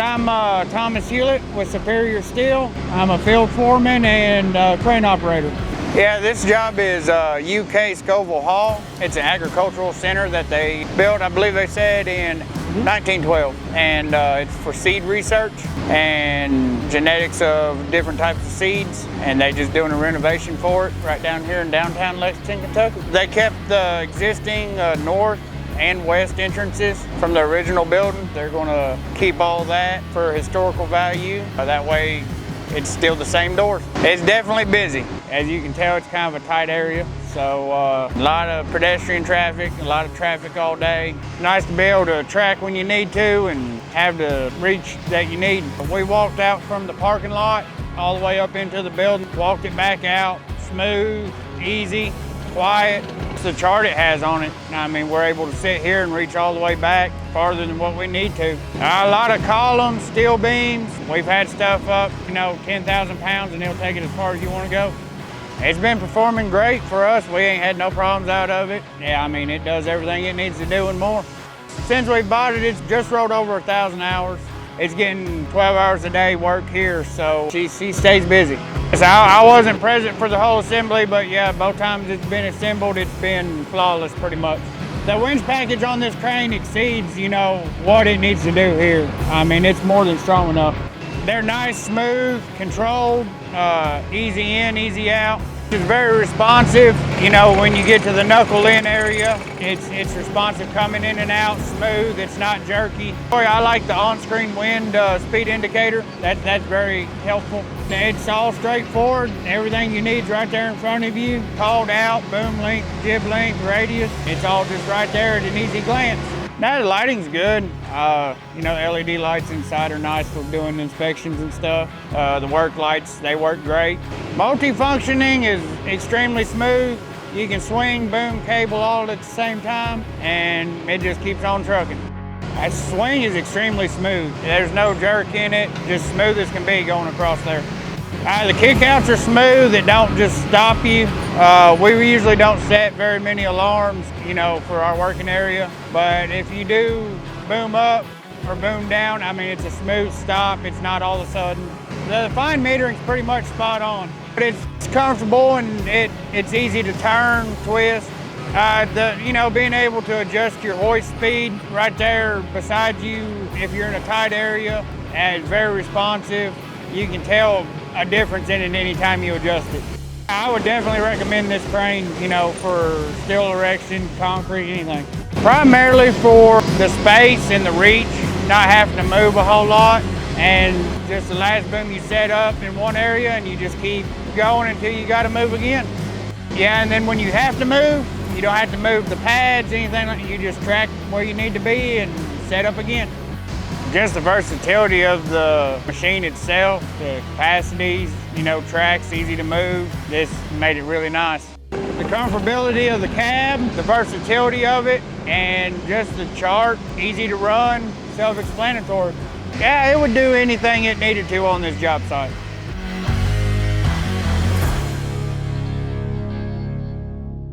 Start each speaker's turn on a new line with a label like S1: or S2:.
S1: I'm Thomas Hewlett with Superior Steel. I'm a field foreman and crane operator. Yeah, this job is UK Scovell Hall. It's an agricultural center that they built, I believe they said, in 1912. And it's for seed research and genetics of different types of seeds. And they just doing a renovation for it right down here in downtown Lexington, Kentucky. They kept the existing north and west entrances from the original building. They're going to keep all that for historical value. That way it's still the same doors. It's definitely busy. As you can tell, it's kind of a tight area. So a lot of pedestrian traffic, a lot of traffic all day. Nice to be able to track when you need to and have the reach that you need. We walked out from the parking lot all the way up into the building, walked it back out, smooth, easy, quiet. It's the chart it has on it. I mean, we're able to sit here and reach all the way back farther than what we need to. A lot of columns, steel beams. We've had stuff up, 10,000 pounds, and they'll take it as far as you want to go. It's been performing great for us. We ain't had no problems out of it. Yeah, I mean, it does everything it needs to do and more. Since we bought it, it's just rolled over 1,000 hours. It's getting 12 hours a day work here, so she stays busy. So I wasn't present for the whole assembly, but yeah, both times it's been assembled, it's been flawless pretty much. The winch package on this crane exceeds, what it needs to do here. I mean, it's more than strong enough. They're nice, smooth, controlled, easy in, easy out. It's very responsive. When you get to the knuckle in area, it's responsive coming in and out, smooth, it's not jerky. I like the on-screen wind speed indicator. That's very helpful. It's all straightforward. Everything you need is right there in front of you. Called out, boom length, jib length, radius. It's all just right there at an easy glance. Now the lighting's good. The LED lights inside are nice for doing inspections and stuff. The work lights, they work great. Multifunctioning is extremely smooth. You can swing, boom, cable all at the same time, and it just keeps on trucking. That swing is extremely smooth. There's no jerk in it, just smooth as can be going across there. The kickouts are smooth, it don't just stop you. We usually don't set very many alarms, for our working area. But if you do boom up or boom down, I mean, it's a smooth stop. It's not all of a sudden. The fine metering's pretty much spot on. But it's comfortable and it's easy to turn, twist. Being able to adjust your hoist speed right there beside you if you're in a tight area, and it's very responsive. You can tell a difference in it anytime you adjust it. I would definitely recommend this crane, for steel erection, concrete, anything. Primarily for the space and the reach, not having to move a whole lot, and just the last boom you set up in one area and you just keep going until you got to move again. Yeah, and then when you have to move, you don't have to move the pads, anything like that. You just track where you need to be and set up again. Just the versatility of the machine itself, the capacities, tracks, easy to move. This made it really nice. The comfortability of the cab, the versatility of it, and just the chart, easy to run, self-explanatory. Yeah, it would do anything it needed to on this job site.